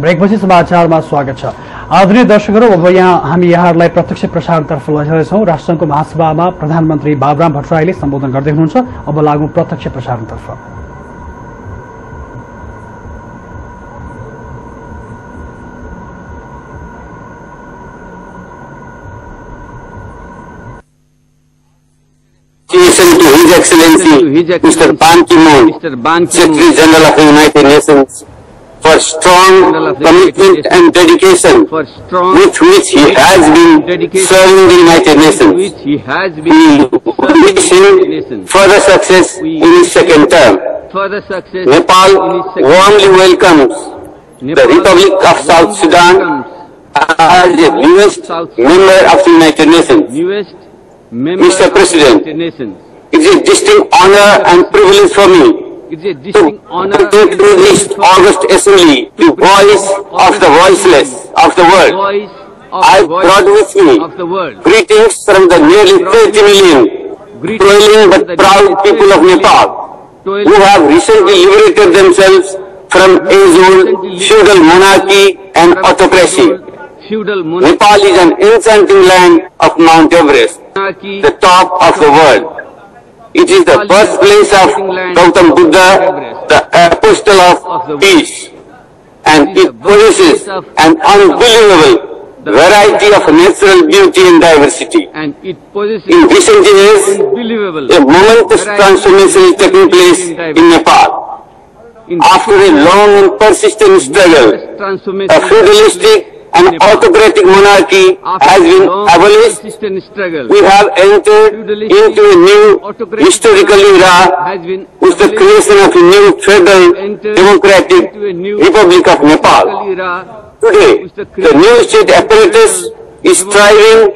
ब्रेकपछि समाचारमा स्वागत छ। आदरणीय दर्शकहरू, अब हामी यहाँहरूलाई प्रत्यक्ष प्रसारणतर्फ लैजाँदैछौँ। राष्ट्रसङ्घको महासभामा प्रधानमन्त्री बाबुराम भट्टराईले सम्बोधन गर्दै हुनुहुन्छ। अब लागौँ प्रत्यक्ष प्रसारणतर्फ। To His Excellency, Mr. Ban Ki-moon, Secretary General of the United Nations, for strong commitment and dedication with which he has been serving the United Nations. We wish him further success in his second term. Nepal warmly welcomes the Republic of South Sudan as the newest member of the United Nations. Mr. President, it is a distinct honor and privilege for me to take to this August Assembly the voice of the voiceless of the world. I brought with me greetings from the nearly 30 million toiling but proud people of Nepal who have recently liberated themselves from age-old feudal monarchy and autocracy. Nepal is an enchanting land of Mount Everest, the top of the world. It is the birthplace of Gautam Buddha, the apostle of peace, and it possesses an unbelievable variety of natural beauty and diversity. In recent years, a momentous transformation is taking place in Nepal. After a long and persistent struggle, a feudalistic and autocratic monarchy has been abolished. We have entered into a new historical era with the creation of a new federal democratic Republic of Nepal. Today, the new state apparatus is striving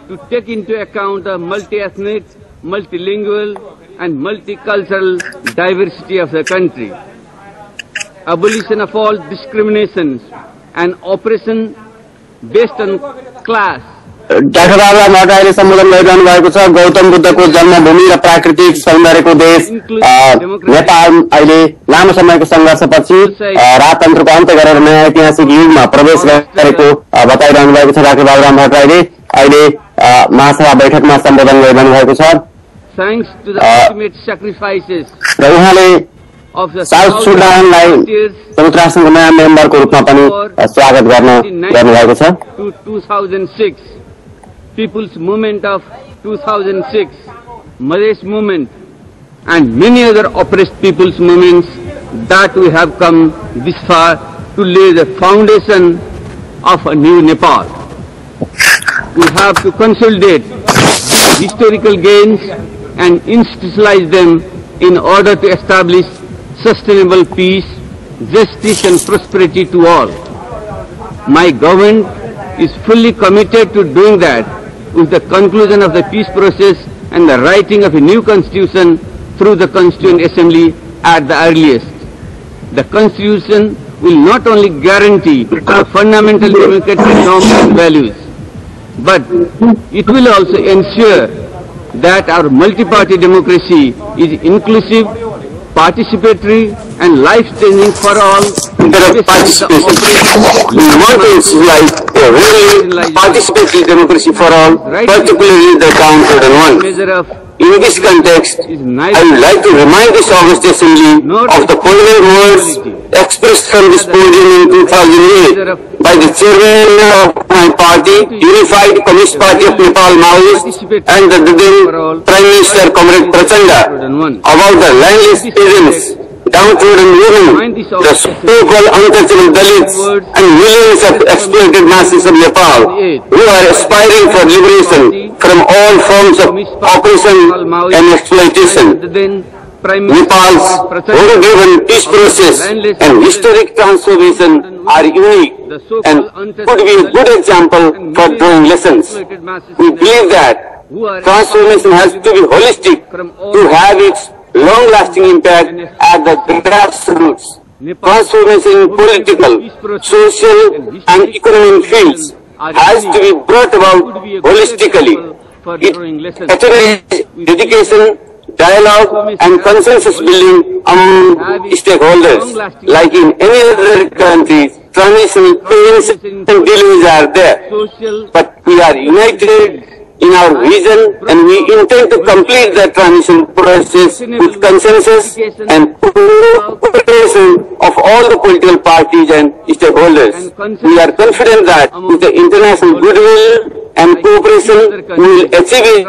to take into account the multi-ethnic, multilingual and multicultural diversity of the country. Abolition of all discriminations and oppression based on class. Doctor Baburam भट्टराईले सम्बोधन गरिरहनु भएको छ। गौतम बुद्धको जन्मभूमि र प्राकृतिक सौन्दर्यको देश नेपाल अहिले लामो समयको संघर्षपछि राजतन्त्रको अन्त्य गरेर नयाँ ऐतिहासिक युगमा प्रवेश गरेको बताइरहनु भएको छ। डाक्टर बाबुराम भट्टराईले अहिले महासभा बैठकमा सम्बोधन गरिरहनु भएको छ। Thanks to the ultimate sacrifices of the South सुडानलाई संयुक्त राष्ट्रको नयाँ मेम्बरको रूपमा पनि स्वागत गर्नुभएको छ। 2006 People's Movement of 2006, Madesh Movement, and many other oppressed people's movements, that we have come this far to lay the foundation of a new Nepal. We have to consolidate historical gains and institutionalize them in order to establish sustainable peace, justice and prosperity to all. My government is fully committed to doing that with the conclusion of the peace process and the writing of a new constitution through the Constituent Assembly at the earliest. The constitution will not only guarantee our fundamental democratic norms and values, but it will also ensure that our multi-party democracy is inclusive, participatory and life-changing for all. We want to like a really participatory democracy for all, particularly the downtrodden ones. In this context, I would like to remind this August Assembly of the following words expressed from this podium in 2008 by the chairman of my party, Unified Communist Party of Nepal Maoist, and the then Prime Minister Comrade Prachanda, about the landless peasants, downtrodden women, the so-called untouchable Dalits, and millions of exploited masses of Nepal who are aspiring for liberation from all forms of oppression and exploitation. Nepal's war-driven peace process and historic transformation are unique and could be a good example for drawing lessons. We believe that transformation has to be holistic to have its long-lasting impact at the grassroots. Transformation in political, social and economic fields has to be brought about holistically. It attains dedication, dialogue and consensus building among stakeholders. Like in any other country, transitional pains and delays are there. But we are united in our vision and we intend to complete the transition process with consensus and cooperation of all the political parties and stakeholders. We are confident that with the international goodwill and cooperation, we will achieve it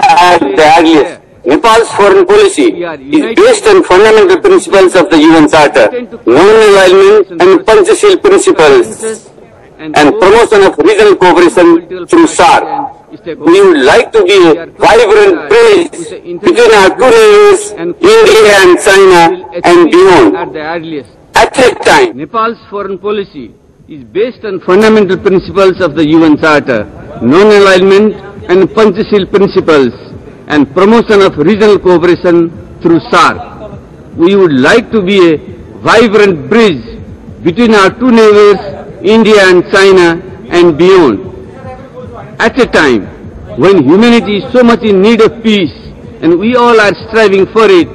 at the earliest. Nepal's foreign policy is based on fundamental principles of the UN Charter, non-alignment and Panchashil principles, and promotion of regional cooperation through SAARC. We would like to be a vibrant bridge between our two neighbors, India and China, and beyond. At that time, Nepal's foreign policy is based on fundamental principles of the UN Charter, non-alignment and Panchashil principles, and promotion of regional cooperation through SAARC. We would like to be a vibrant bridge between our two neighbors, India and China, and beyond. At a time when humanity is so much in need of peace and we all are striving for it,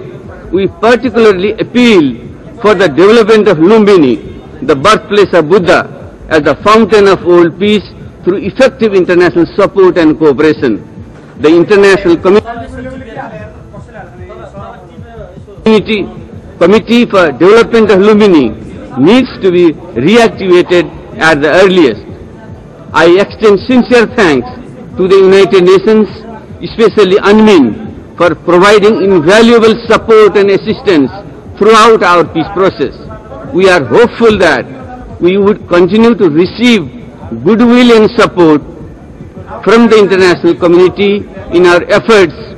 we particularly appeal for the development of Lumbini, the birthplace of Buddha, as the fountain of world peace through effective international support and cooperation. The international Committee for Development of Lumbini needs to be reactivated at the earliest. I extend sincere thanks to the United Nations, especially UNMIN, for providing invaluable support and assistance throughout our peace process. We are hopeful that we would continue to receive goodwill and support from the international community in our efforts for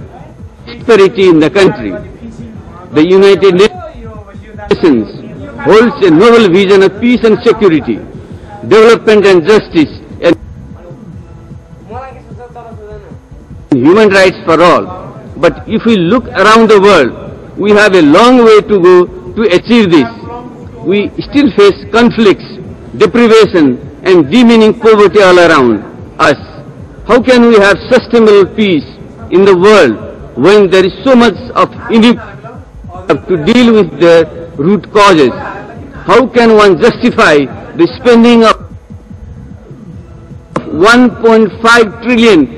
prosperity in the country. The United Nations holds a noble vision of peace and security, development and justice, and human rights for all. But if we look around the world, we have a long way to go to achieve this. We still face conflicts, deprivation, and demeaning poverty all around us. How can we have sustainable peace in the world when there is so much of inequality to deal with the root causes? How can one justify the spending of $1.5 trillion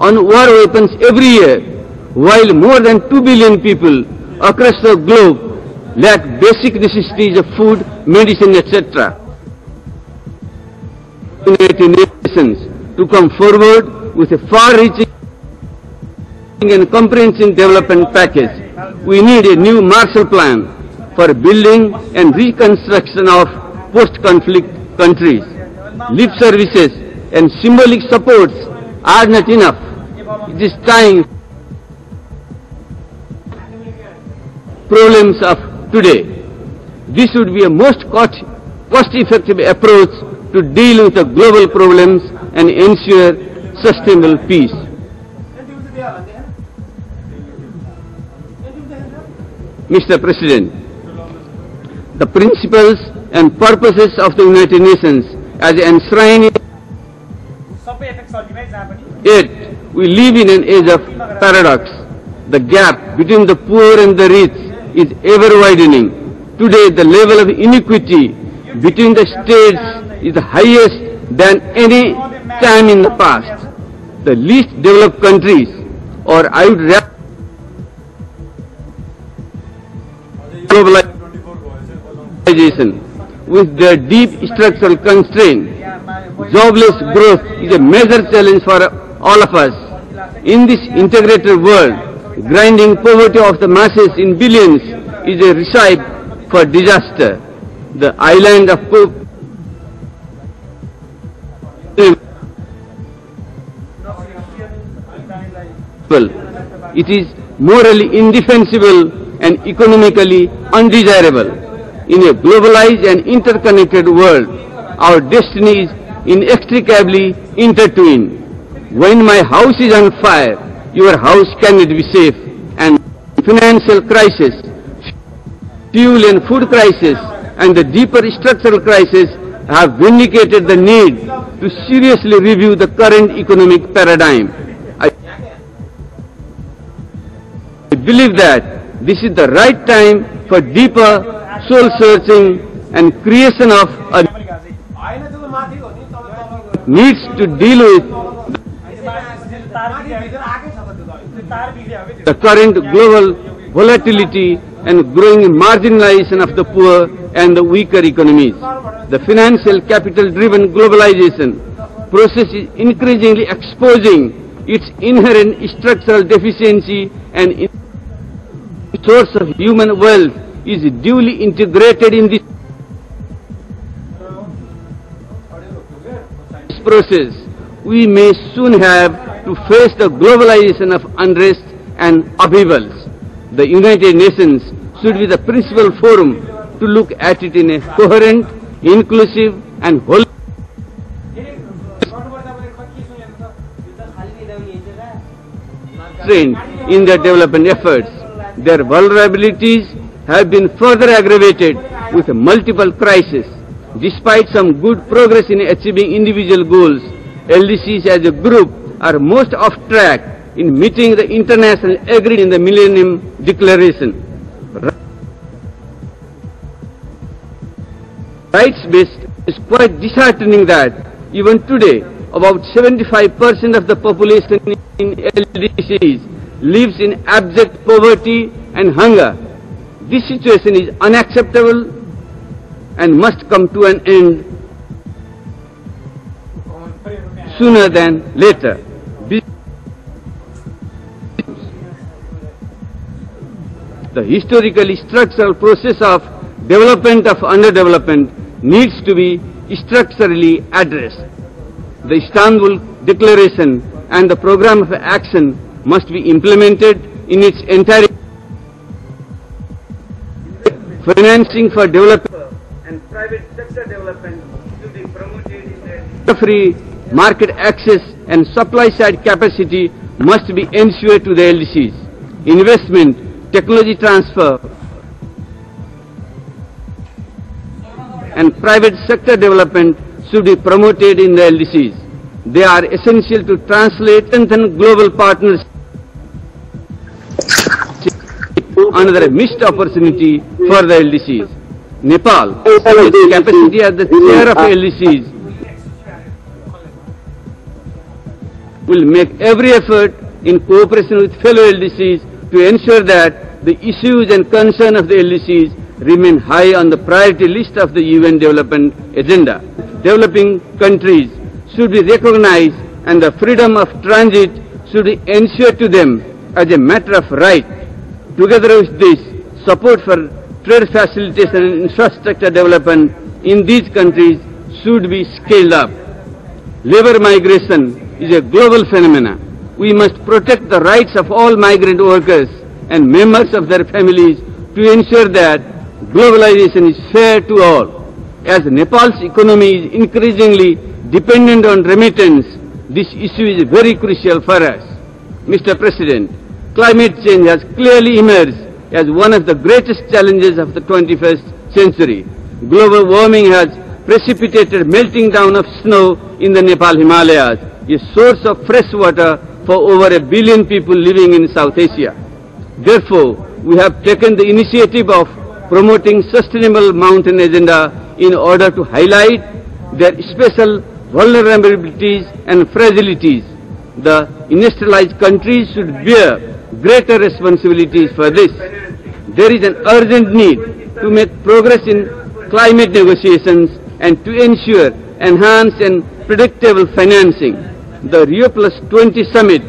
on war weapons every year, while more than 2 billion people across the globe lack basic necessities of food, medicine, etc.? United Nations to come forward with a far-reaching and comprehensive development package. We need a new Marshall Plan for building and reconstruction of post-conflict countries. Lip services and symbolic supports are not enough. It is time problems of today. This would be a most cost-effective approach to deal with the global problems and ensure sustainable peace. Mr. President, the principles and purposes of the United Nations as enshrined, yet we live in an age of paradox. The gap between the poor and the rich is ever widening. Today, the level of inequity between the states is the highest than any time in the past. The least developed countries, or I would rather globalization, with their deep structural constraint, jobless growth is a major challenge for all of us. In this integrated world, grinding poverty of the masses in billions is a recipe for disaster. The island of it is morally indefensible and economically undesirable. In a globalized and interconnected world, our destiny is inextricably intertwined. When my house is on fire, your house cannot be safe, and financial crisis, fuel and food crisis, and the deeper structural crisis have vindicated the need to seriously review the current economic paradigm. I believe that this is the right time for deeper soul searching and creation of a needs to deal with the current global volatility and growing marginalization of the poor and the weaker economies. The financial capital-driven globalization process is increasingly exposing its inherent structural deficiency, and source of human wealth is duly integrated in this process. We may soon have to face the globalization of unrest and upheavals. The United Nations should be the principal forum to look at it in a coherent, inclusive and whole trend in their development efforts. Their vulnerabilities have been further aggravated with multiple crises. Despite some good progress in achieving individual goals, LDCs as a group are most off track in meeting the international agreement in the Millennium Declaration. Rights-based is quite disheartening that even today about 75% of the population in LDCs lives in abject poverty and hunger. This situation is unacceptable and must come to an end sooner than later. The historically structural process of development of underdevelopment needs to be structurally addressed. The Istanbul Declaration and the Program of Action must be implemented in its entirety. Financing for development and private sector development should be promoted in the free market access and supply side capacity must be ensured to the LDCs. Investment, technology transfer and private sector development should be promoted in the LDCs. They are essential to translate and global partnerships. Another missed opportunity for the LDCs. Nepal, with its capacity as the chair of LDCs, will make every effort in cooperation with fellow LDCs to ensure that the issues and concerns of the LDCs remain high on the priority list of the UN development agenda. Developing countries should be recognized and the freedom of transit should be ensured to them as a matter of right. Together with this, support for trade facilitation and infrastructure development in these countries should be scaled up. Labor migration is a global phenomenon. We must protect the rights of all migrant workers and members of their families to ensure that globalization is fair to all. As Nepal's economy is increasingly dependent on remittance, this issue is very crucial for us. Mr. President, climate change has clearly emerged as one of the greatest challenges of the 21st century. Global warming has precipitated melting down of snow in the Nepal Himalayas, a source of fresh water for over 1 billion people living in South Asia. Therefore, we have taken the initiative of promoting sustainable mountain agenda in order to highlight their special vulnerabilities and fragilities. The industrialized countries should bear greater responsibilities for this. There is an urgent need to make progress in climate negotiations and to ensure enhanced and predictable financing. The Rio +20 summit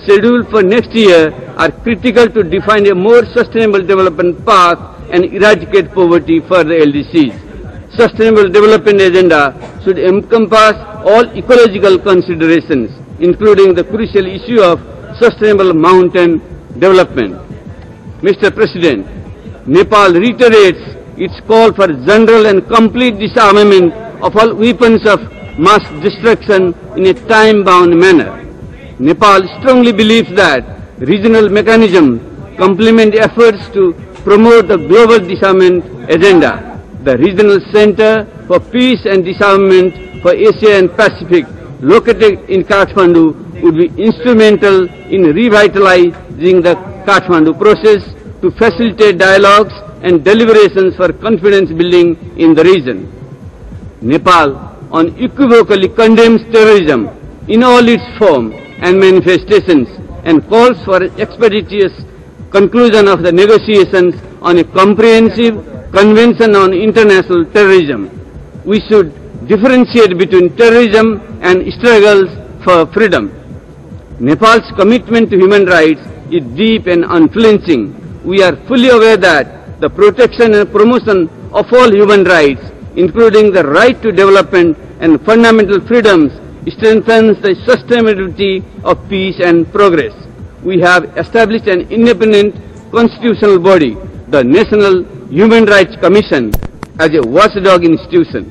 scheduled for next year are critical to define a more sustainable development path and eradicate poverty for the LDCs. Sustainable development agenda should encompass all ecological considerations, including the crucial issue of sustainable mountain development. Mr. President, Nepal reiterates its call for general and complete disarmament of all weapons of mass destruction in a time-bound manner. Nepal strongly believes that regional mechanisms complement efforts to promote the global disarmament agenda. The Regional Center for Peace and Disarmament for Asia and Pacific, located in Kathmandu, would be instrumental in revitalizing the Kathmandu process to facilitate dialogues and deliberations for confidence building in the region. Nepal unequivocally condemns terrorism in all its form and manifestations and calls for expeditious conclusion of the negotiations on a comprehensive convention on international terrorism. We should differentiate between terrorism and struggles for freedom. Nepal's commitment to human rights is deep and unflinching. We are fully aware that the protection and promotion of all human rights, including the right to development and fundamental freedoms, strengthens the sustainability of peace and progress. We have established an independent constitutional body, the National Human Rights Commission, as a watchdog institution.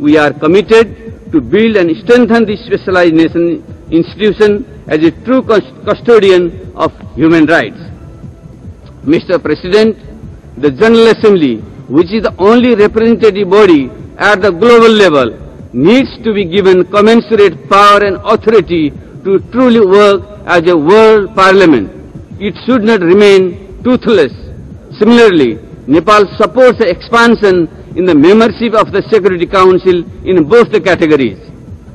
We are committed to build and strengthen this specialized nation institution as a true custodian of human rights. Mr. President, the General Assembly, which is the only representative body at the global level, needs to be given commensurate power and authority to truly work as a world parliament. It should not remain toothless. Similarly, Nepal supports the expansion in the membership of the Security Council in both the categories.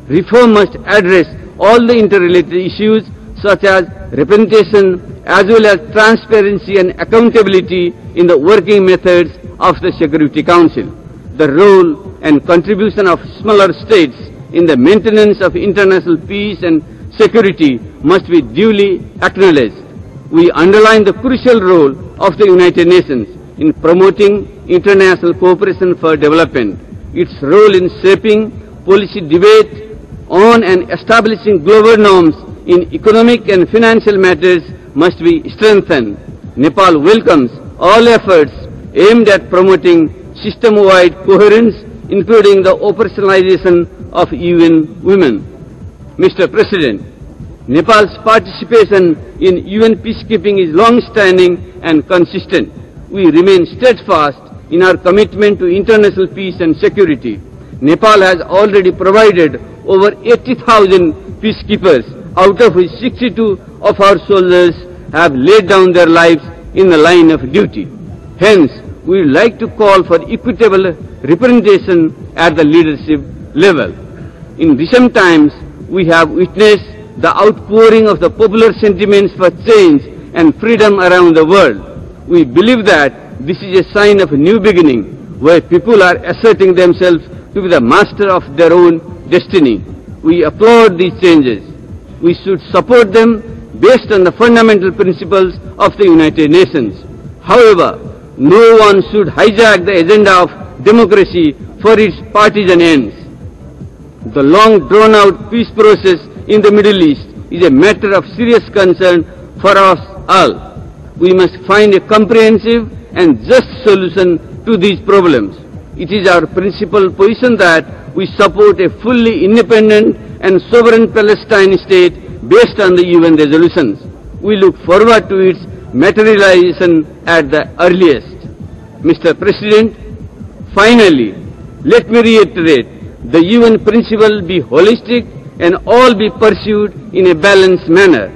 Reform must address all the interrelated issues such as representation as well as transparency and accountability in the working methods of the Security Council. The role and contribution of smaller states in the maintenance of international peace and security must be duly acknowledged. We underline the crucial role of the United Nations in promoting international cooperation for development. Its role in shaping policy debate on and establishing global norms in economic and financial matters must be strengthened. Nepal welcomes all efforts aimed at promoting system-wide coherence, including the operationalization of UN Women. Mr. President, Nepal's participation in UN peacekeeping is long-standing and consistent. We remain steadfast in our commitment to international peace and security. Nepal has already provided over 80,000 peacekeepers, out of which 62 of our soldiers have laid down their lives in the line of duty. Hence, we would like to call for equitable representation at the leadership level. In recent times, we have witnessed the outpouring of the popular sentiments for change and freedom around the world. We believe that this is a sign of a new beginning, where people are asserting themselves to be the master of their own destiny. We applaud these changes. We should support them based on the fundamental principles of the United Nations. However, no one should hijack the agenda of democracy for its partisan ends. The long drawn-out peace process in the Middle East is a matter of serious concern for us all. We must find a comprehensive and just solution to these problems. It is our principal position that we support a fully independent and sovereign Palestine state based on the UN resolutions. We look forward to its materialization at the earliest. Mr. President, finally, let me reiterate, the UN principle be holistic and all be pursued in a balanced manner.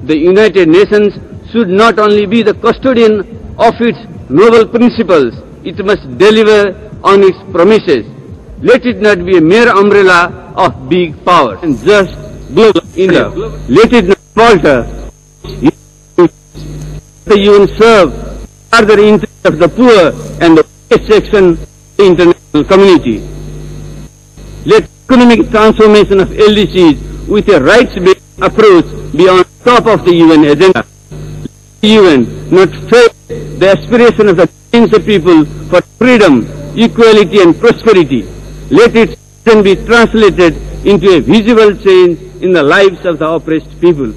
The United Nations should not only be the custodian of its noble principles, it must deliver on its promises. Let it not be a mere umbrella of big powers and just global enough. Let it not falter. The UN serve further interests of the poor and the weakest section of the international community. Let economic transformation of LDCs with a rights-based approach be on top of the UN agenda. Let the UN not fail the aspiration of the millions of people for freedom, equality and prosperity. Let its vision be translated into a visible change in the lives of the oppressed people.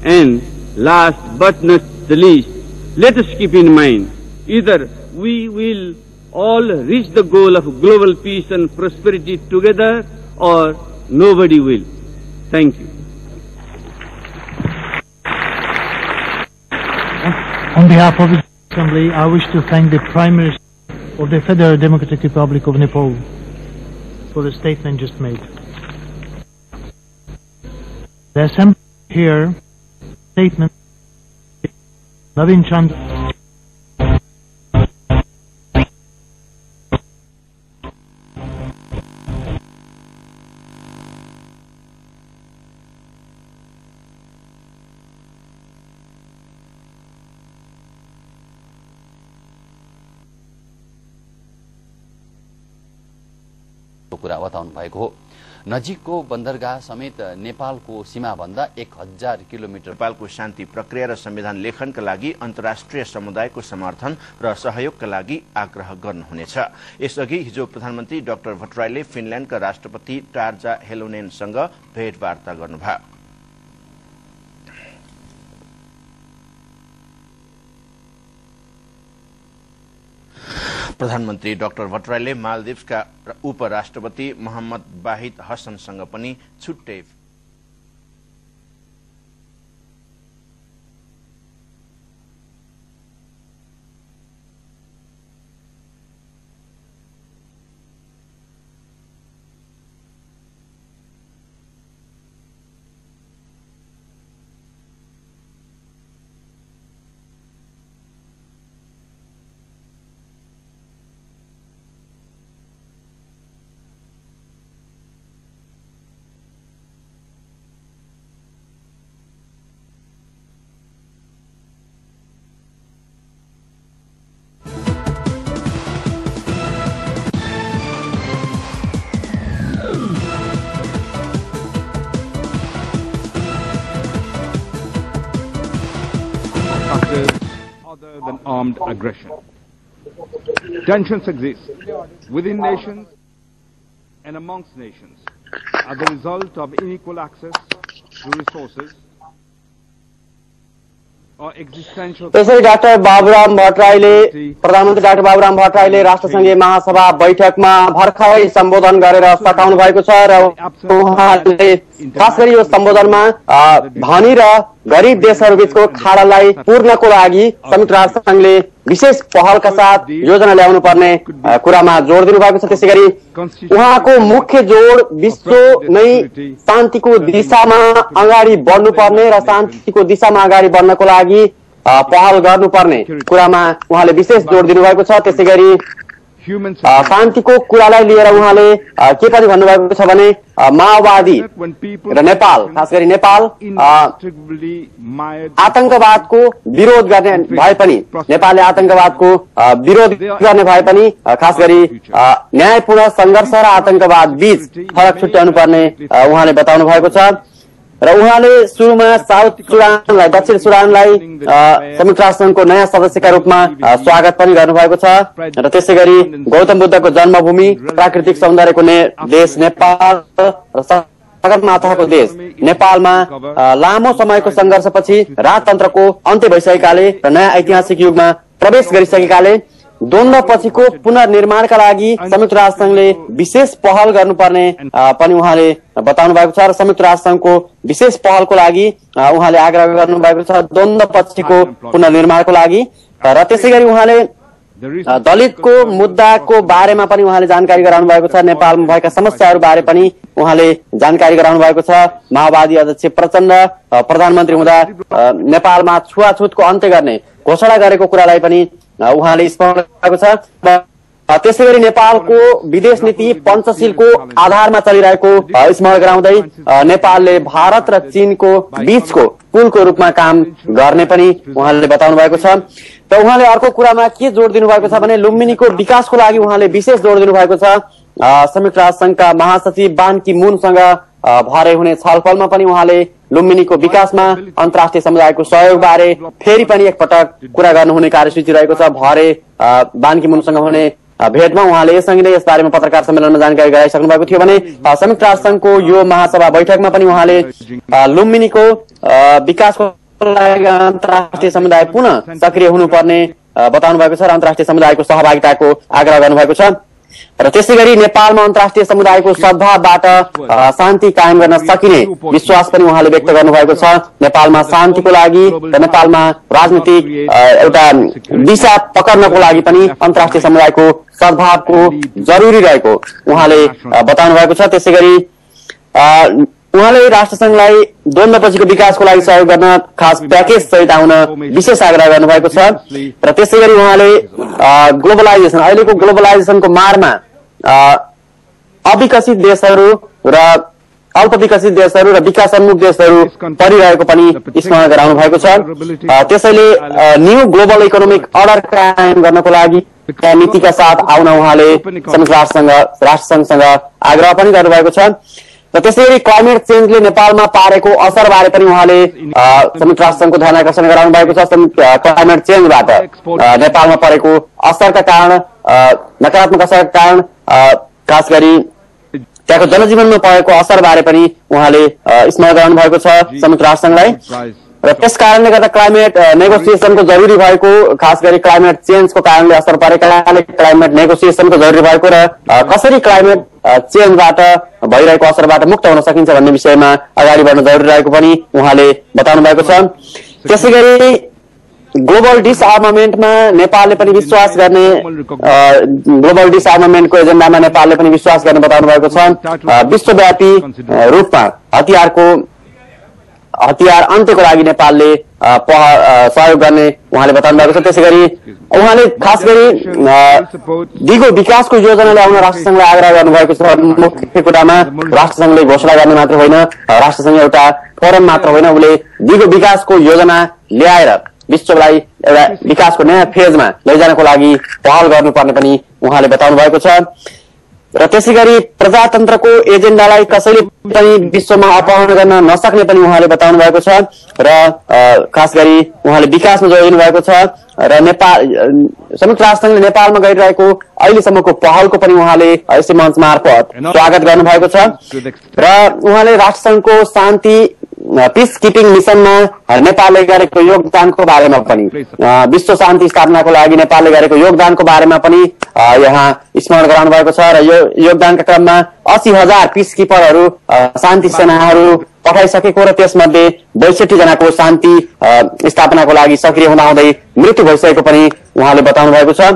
And last but not the least, let us keep in mind, either we will all reach the goal of global peace and prosperity together, or nobody will. Thank you. On behalf of the Assembly, I wish to thank the Prime Minister of the Federal Democratic Republic of Nepal for the statement just made. The Assembly here statement Navin Chandra. कुरा बताउनु भएको हो। नजिकको बन्दरगाह समेत नेपालको सीमाभन्दा 1000 kilometre. नेपालको शान्ति प्रक्रिया र संविधान लेखनका लागि अन्तर्राष्ट्रिय समुदायको समर्थन र सहयोगका लागि आग्रह गर्नुहुनेछ। यसअघि हिजो प्रधानमन्त्री डाक्टर भट्टराईले फिनल्याण्डका राष्ट्रपति टार्जा हेलोनेनसँग भेटवार्ता गर्नुभयो। प्रधानमन्त्री डाक्टर भट्टराईले मालदिभ्सका उपराष्ट्रपति मोहम्मद वाहिद हसनसँग पनि छुट्टै other than armed aggression. Tensions exist within nations and amongst nations as a result of unequal access to resources or existential. त्यसैले डाक्टर बाबुराम भट्टराईले प्रधानमन्त्री डाक्टर बाबुराम भट्टराईले राष्ट्रसङ्घीय महासभा बैठकमा भर्खरै सम्बोधन गरेर सकाउनु भएको छ र उहाँले खास गरी यो सम्बोधनमा धनी र गरीब देशहरूबीचको खाडालाई पूर्णको लागि संयुक्त राष्ट्रसङ्घले विशेष पहलका साथ योजना ल्याउनु पर्ने कुरामा जोड दिनु भएको छ। त्यसैगरी उहाँको मुख्य जोड विश्व नै शान्तिको दिशामा अगाडि बढ्नुपर्ने र शान्तिको दिशामा अगाडि बढ्नको लागि पहल गर्नुपर्ने कुरामा उहाँले विशेष जोड दिनुभएको छ। त्यसैगरी शान्तिको कुरालाई लिएर उहाँले के पनि भन्नुभएको छ भने माओवादी र नेपाल खास गरी नेपाल आतंकवादको विरोध गर्ने भए पनि नेपालले आतंकवादको विरोध गर्ने भए पनि खास गरी न्यायपूर्ण संघर्ष र आतंकवाद बीच फरक छुट्याउनु पर्ने उहाँले बताउनु भएको छ। र उहाँले सुरुमा साउथ सुडानलाई दक्षिण सुडानलाई संयुक्त राष्ट्रसङ्घको नयाँ सदस्यका रूपमा स्वागत पनि गर्नुभएको छ। र त्यसै गरी गौतम बुद्धको जन्मभूमि प्राकृतिक सौन्दर्यको देश नेपाल र सगरमाथाको देश नेपालमा लामो समयको संघर्षपछि राजतन्त्रको अन्त्य भइसकेकाले र नयाँ ऐतिहासिक युगमा प्रवेश गरिसकेकाले द्वन्द्व पछिको पुनर्निर्माणका लागि संयुक्त राष्ट्रसङ्घले विशेष पहल गर्नुपर्ने पनि उहाँले बताउनु भएको छ। र संयुक्त राष्ट्रसङ्घको विशेष पहलको लागि उहाँले आग्रह गर्नुभएको छ द्वन्द्व पछिको पुनर्निर्माणको लागि। र त्यसै गरी उहाँले दलितको मुद्दाको बारेमा पनि उहाँले जानकारी गराउनु भएको छ। नेपालमा भएका समस्याहरू बारे पनि उहाँले जानकारी गराउनु भएको छ। माओवादी अध्यक्ष प्रचण्ड प्रधानमन्त्री हुँदा नेपालमा छुवाछुतको अन्त्य गर्ने घोषणा गरेको कुरालाई पनि उहाँले स्मरण गरेको छ। त्यसै गरी नेपालको विदेश नीति पञ्चशीलको आधारमा चलिरहेको स्मरण गराउँदै नेपालले भारत र चीनको बीचको पुलको रूपमा काम गर्ने पनि उहाँले बताउनु भएको छ। र उहाँले अर्को कुरामा के जोड दिनु भएको छ भने लुम्बिनीको विकासको लागि उहाँले विशेष जोड दिनु भएको छ। संयुक्त राष्ट्रसङ्घका महासचिव बान की मुनसँग भरे हुने छलफलमा पनि उहाँले लुम्बिनीको विकासमा अन्तर्राष्ट्रिय समुदायको सहयोग बारे फेरि पनि एकपटक कुरा गर्नुहुने कार्यसूची रहेको छ। भरे बान की मुनसँग हुने भेटमा उहाँले यससँगै नै यसबारेमा पत्रकार सम्मेलनमा जानकारी गराइसक्नु भएको थियो भने संयुक्त राष्ट्रसङ्घको यो महासभा बैठकमा पनि उहाँले लुम्बिनीको विकासको लागि अन्तर्राष्ट्रिय समुदाय पुनः सक्रिय हुनुपर्ने बताउनु भएको छ र अन्तर्राष्ट्रिय समुदायको सहभागिताको आग्रह गर्नुभएको छ। र त्यसै गरी नेपालमा अन्तर्राष्ट्रिय समुदायको सद्भावबाट शान्ति कायम गर्न सकिने विश्वास पनि उहाँले व्यक्त गर्नुभएको छ। नेपालमा शान्तिको लागि र नेपालमा राजनीतिक एउटा दिशा पकड्नको लागि पनि अन्तर्राष्ट्रिय समुदायको सद्भावको जरुरी रहेको उहाँले बताउनु भएको छ। त्यसै गरी उहाँले राष्ट्रसंघलाई द्वन्द्वपछिको विकासको लागि सहयोग गर्न खास प्याकेज सहित आउन विशेष आग्रह गर्नुभएको छ र त्यसै गरी उहाँले ग्लोबलाइजेसन अहिलेको ग्लोबलाइजेसनको मारमा अविकसित देशहरू र अल्प विकसित देशहरू र विकासोन्मुख देशहरू परिरहेको पनि स्मरण गराउनु भएको छ। त्यसैले न्यू ग्लोबल इकोनोमिक अर्डर कायम गर्नको लागि नीतिका साथ आउन उहाँले संयुक्त राष्ट्रसंघसँग आग्रह पनि गर्नुभएको छ र त्यसै गरी क्लाइमेट चेन्जले नेपालमा पारेको असरबारे पनि उहाँले संयुक्त राष्ट्रसंघको ध्यान आकर्षण गराउनु भएको छ। क्लाइमेट चेन्जबाट नेपालमा परेको असरका कारण नकारात्मक असरका कारण खास गरी त्यहाँको जनजीवनमा परेको असरबारे पनि उहाँले स्मरण गराउनु भएको छ संयुक्त राष्ट्रसंघलाई र त्यस कारणले गर्दा क्लाइमेट नेगोसिएसनको जरुरी भएको खास गरी क्लाइमेट चेन्जको कारणले असर परेकाले क्लाइमेट नेगोसिएसनको जरुरी भएको र कसरी क्लाइमेट चेन्जबाट भइरहेको असरबाट मुक्त हुन सकिन्छ भन्ने विषयमा अगाडि बढ्न जरुरी रहेको पनि उहाँले बताउनु भएको छ। त्यसै गरी ग्लोबल डिसआर्मामेन्टमा नेपालले पनि विश्वास गर्ने ग्लोबल डिसआर्मामेन्टको एजेन्डामा नेपालले पनि विश्वास गर्ने बताउनु भएको छ। विश्वव्यापी रूपमा हतियार अन्त्यको लागि नेपालले सहयोग गर्ने उहाँले बताउनु भएको छ। त्यसै गरी उहाँले खास गरी दिगो विकासको योजना ल्याउन राष्ट्रसंघलाई आग्रह गर्नुभएको छ। मुख्य कुरामा राष्ट्रसंघले घोषणा गर्ने मात्र होइन, राष्ट्रसंघ एउटा फोरम मात्र होइन, उसले दिगो विकासको योजना ल्याएर विश्वलाई एउटा विकासको नयाँ फेजमा लैजानको लागि पहल गर्नुपर्ने पनि उहाँले बताउनु भएको छ र त्यसै गरी प्रजातन्त्रको एजेन्डालाई कसैले पनि विश्वमा अपहरण गर्न नसक्ने पनि उहाँले बताउनु भएको छ र खास गरी उहाँले विकासमा जोड दिनु भएको छ र नेपाल संयुक्त राष्ट्रसंघले नेपालमा गरिरहेको अहिलेसम्मको पहलको पनि उहाँले यसै मञ्च मार्फत स्वागत गर्नुभएको छ र उहाँले राष्ट्रसंघको शान्ति पीस किपिङ मिसनमा नेपालले गरेको योगदानको बारेमा पनि विश्व शान्ति स्थापनाको लागि नेपालले गरेको योगदानको बारेमा पनि यहाँ स्मरण गराउनु भएको छ र यो योगदानका क्रममा 80,000 पीस किपरहरू शान्ति सेनाहरू पठाइसकेको र त्यसमध्ये 62 जनाको शान्ति स्थापनाको लागि सक्रिय हुँदाहुँदै मृत्यु भइसकेको पनि उहाँले बताउनु भएको छ।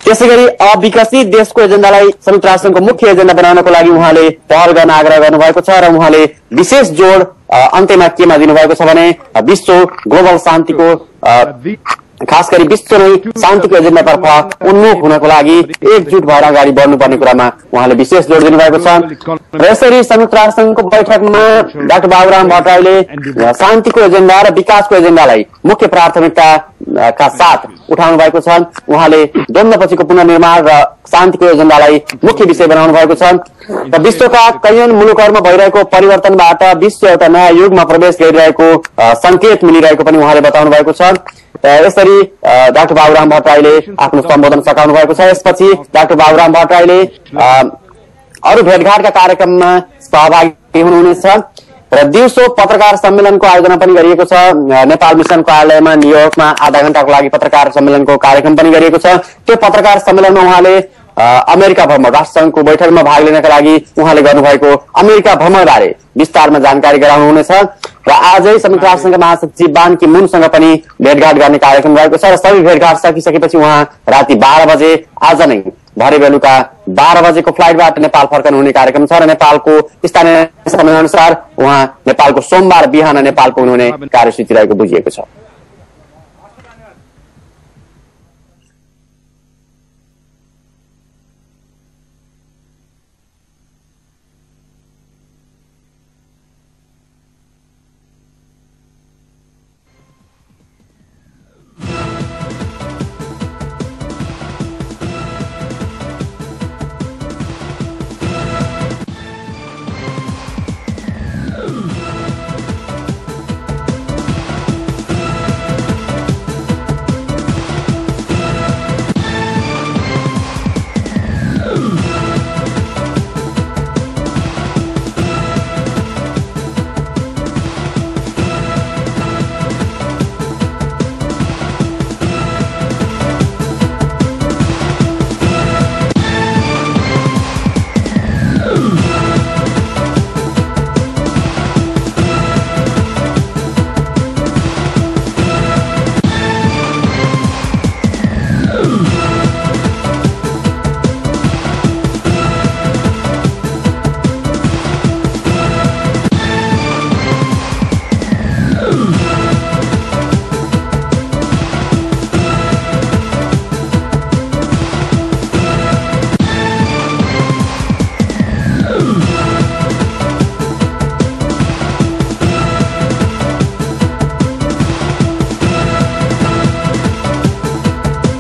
त्यसै गरी अविकसित देशको एजेन्डालाई संयुक्त राष्ट्रसंघको मुख्य एजेन्डा बनाउनको लागि उहाँले पहल गर्न आग्रह गर्नुभएको छ र उहाँले विशेष जोड अन्त्यमा केमा दिनुभएको छ भने विश्व ग्लोबल शान्तिको खास गरी विश्व नै शान्तिको एजेन्डातर्फ उन्मुख हुनको लागि एकजुट भएर अगाडि बढ्नुपर्ने कुरामा उहाँले विशेष जोड दिनुभएको छ। र यसरी संयुक्त राष्ट्रसंघको बैठकमा डाक्टर बाबुराम भट्टराईले शान्तिको एजेन्डा र विकासको एजेन्डालाई मुख्य प्राथमिकताका साथ उठाउनु भएको छ। उहाँले द्वन्द्वपछिको पुनर्निर्माण र शान्तिको एजेन्डालाई मुख्य विषय बनाउनु भएको छ र विश्वका कैयन मुलुकहरूमा भइरहेको परिवर्तनबाट विश्व एउटा नयाँ युगमा प्रवेश गरिरहेको संकेत मिलिरहेको पनि उहाँले बताउनु भएको छ। यसरी डाक्टर बाबुराम भट्टराईले आफ्नो सम्बोधन सकाउनु भएको छ। यसपछि डाक्टर बाबुराम भट्टराईले अरू भेटघाटका कार्यक्रममा सहभागी हुनुहुनेछ र दिउँसो पत्रकार सम्मेलनको आयोजना पनि गरिएको छ। नेपाल मिसन कार्यालयमा न्युयोर्कमा आधा घण्टाको लागि पत्रकार सम्मेलनको कार्यक्रम पनि गरिएको छ। त्यो पत्रकार सम्मेलनमा उहाँले अमेरिका भ्रमण राष्ट्रसंघको बैठकमा भाग लिनका लागि उहाँले गर्नुभएको अमेरिका भ्रमणबारे विस्तारमा जानकारी गराउनुहुनेछ र आजै संयुक्त राष्ट्रसंघका महासचिव बान की मुनसँग पनि भेटघाट गर्ने कार्यक्रम रहेको छ र सबै भेटघाट सकिसकेपछि उहाँ राति 12 बजे आज नै भरे बेलुका 12 बजेको फ्लाइटबाट नेपाल फर्कनु हुने कार्यक्रम छ र नेपालको स्थानीय समयअनुसार उहाँ नेपालको सोमबार बिहान नेपाल पुग्नुहुने कार्यसूची रहेको बुझिएको छ।